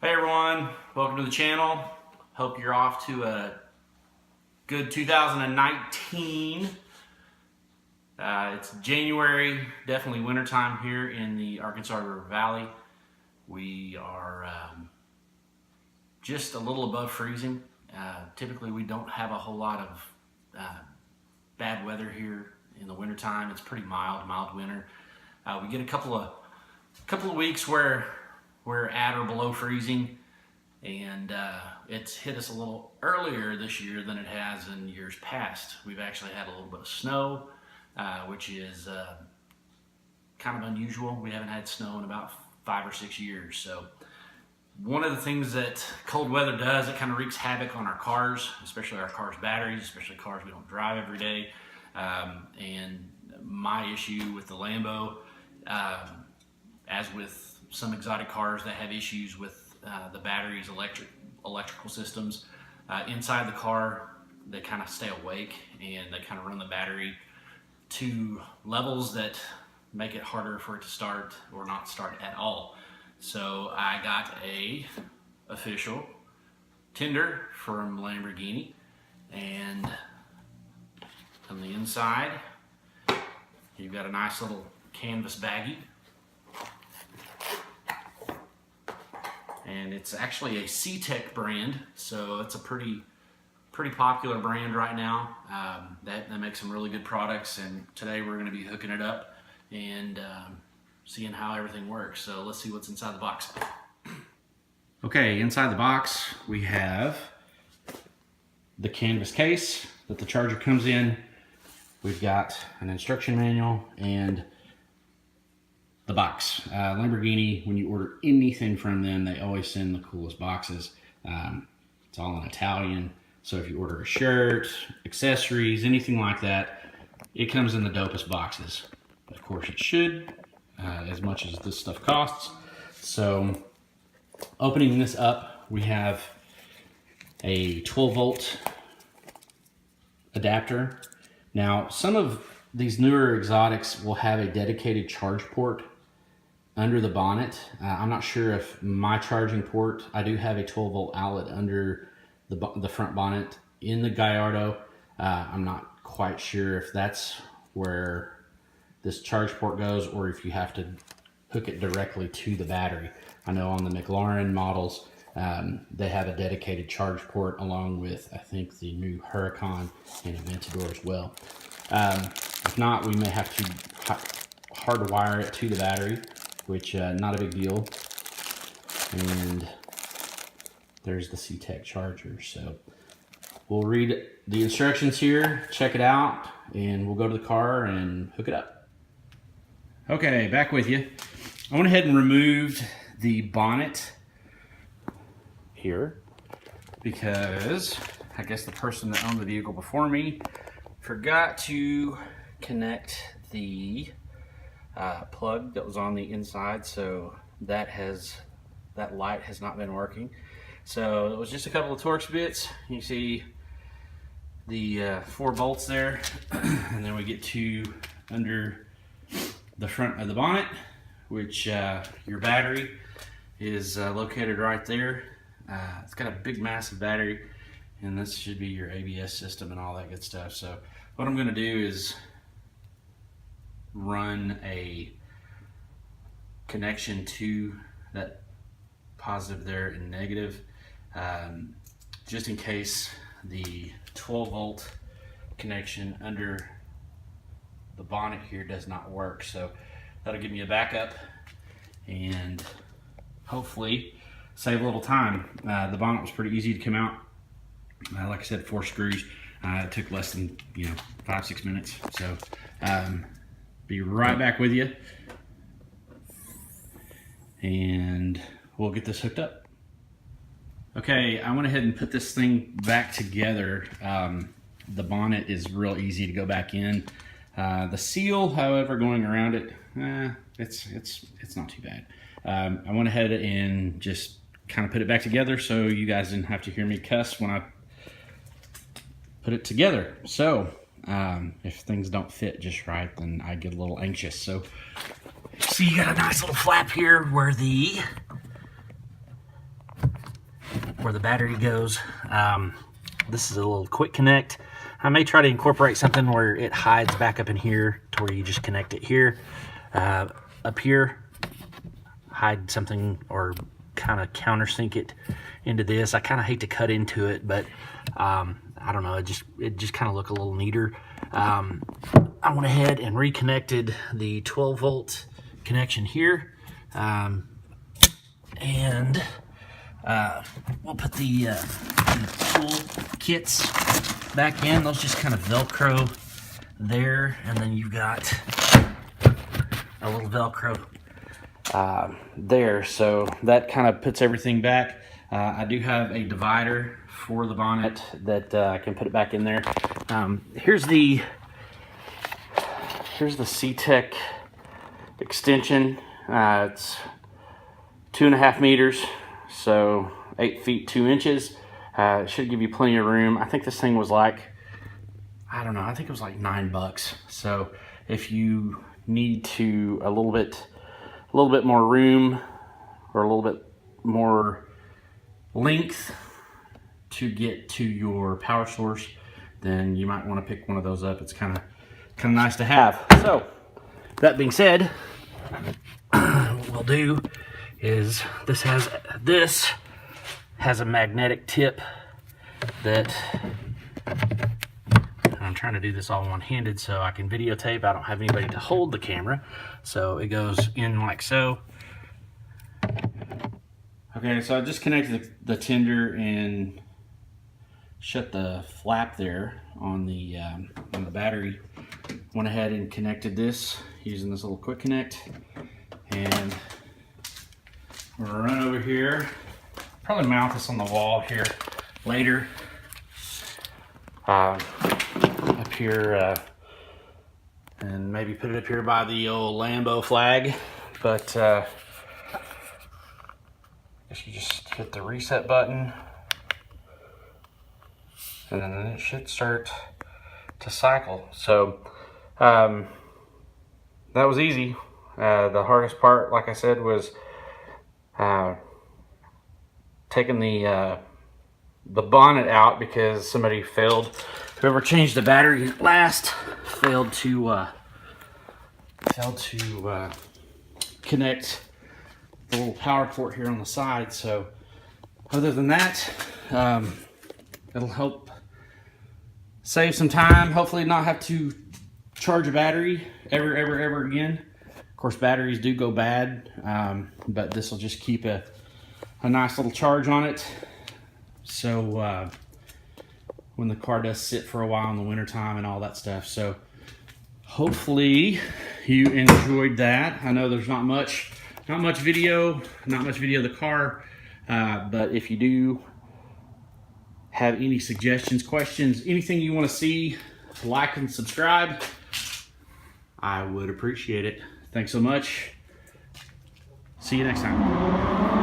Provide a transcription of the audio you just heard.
Hey everyone, welcome to the channel. Hope you're off to a good 2019. It's January, definitely wintertime here in the Arkansas River Valley. We are just a little above freezing. Typically we don't have a whole lot of bad weather here in the wintertime. It's pretty mild winter. We get a couple of weeks where we're at or below freezing, and it's hit us a little earlier this year than it has in years past. We've actually had a little bit of snow, which is kind of unusual. We haven't had snow in about 5 or 6 years. So one of the things that cold weather does, it kind of wreaks havoc on our cars, especially our cars' batteries, especially cars we don't drive every day. And my issue with the Lambo, as with some exotic cars that have issues with the batteries, electrical systems inside the car, they kind of stay awake and they kind of run the battery to levels that make it harder for it to start or not start at all. So I got a official tender from Lamborghini, and on the inside you've got a nice little canvas baggie. And it's actually a CTek brand, so it's a pretty popular brand right now. That makes some really good products, and today we're going to be hooking it up and seeing how everything works. So let's see what's inside the box. Okay, inside the box we have the canvas case that the charger comes in. We've got an instruction manual and the box. Lamborghini, when you order anything from them, they always send the coolest boxes. It's all in Italian, so if you order a shirt, accessories, anything like that, it comes in the dopest boxes. Of course it should, as much as this stuff costs. So opening this up, we have a 12-volt adapter. Now, some of these newer exotics will have a dedicated charge port under the bonnet. I'm not sure if my charging port, I do have a 12-volt outlet under the front bonnet in the Gallardo. I'm not quite sure if that's where this charge port goes or if you have to hook it directly to the battery. I know on the McLaren models, they have a dedicated charge port along with, I think, the new Huracan and Aventador as well. If not, we may have to hardwire it to the battery, which not a big deal. And there's the CTek charger. So we'll read the instructions here, check it out, and we'll go to the car and hook it up. Okay, back with you. I went ahead and removed the bonnet here because I guess the person that owned the vehicle before me forgot to connect the plug that was on the inside, so that light has not been working. So it was just a couple of Torx bits. You see the 4 bolts there, and then we get to under the front of the bonnet, which your battery is located right there. It's got a big massive battery, and this should be your ABS system and all that good stuff. So what I'm going to do is run a connection to that positive there and negative, just in case the 12-volt connection under the bonnet here does not work. So that'll give me a backup and hopefully save a little time. The bonnet was pretty easy to come out. Like I said, 4 screws. It took less than 5-6 minutes. So be right back with you, and we'll get this hooked up. Okay, I went ahead and put this thing back together. The bonnet is real easy to go back in. The seal, however, going around it, it's not too bad. I went ahead and just kind of put it back together so you guys didn't have to hear me cuss when I put it together. So if things don't fit just right, then I get a little anxious. So see, you got a nice little flap here where the where the battery goes. This is a little quick connect. I may try to incorporate something where it hides back up in here to where you just connect it here. Up here, hide something or kind of countersink it into this. I kind of hate to cut into it, but I don't know, it just kind of look a little neater. I went ahead and reconnected the 12 volt connection here, and we'll put the tool kits back in. Those just kind of Velcro there, and then you've got a little Velcro there, so that kind of puts everything back. I do have a divider for the bonnet that I can put it back in there. Here's the CTek extension. It's 2.5 meters, so 8 feet 2 inches. It should give you plenty of room. I think this thing was like, I don't know, I think it was like $9. So if you need to a little bit more room or a little bit more length to get to your power source, then you might want to pick one of those up. It's kind of nice to have. So that being said, what we'll do is this has a magnetic tip that I'm trying to do this all one-handed so I can videotape. I don't have anybody to hold the camera, so it goes in like so. Okay, so I just connected the tender and shut the flap there on the battery. Went ahead and connected this using this little quick connect, and we're gonna run over here. Probably mount this on the wall here later. Up here, and maybe put it up here by the old Lambo flag, but I guess you just hit the reset button, and then it should start to cycle. So that was easy. The hardest part, like I said, was taking the bonnet out, because somebody failed. Whoever changed the battery last failed to connect the little power port here on the side. So other than that, it'll help save some time. Hopefully not have to charge a battery ever again. Of course, batteries do go bad, but this will just keep a nice little charge on it. So when the car does sit for a while in the wintertime and all that stuff. So hopefully you enjoyed that. I know there's not much video of the car, but if you do have any suggestions, questions, anything you want to see, like and subscribe, I would appreciate it. Thanks so much. See you next time.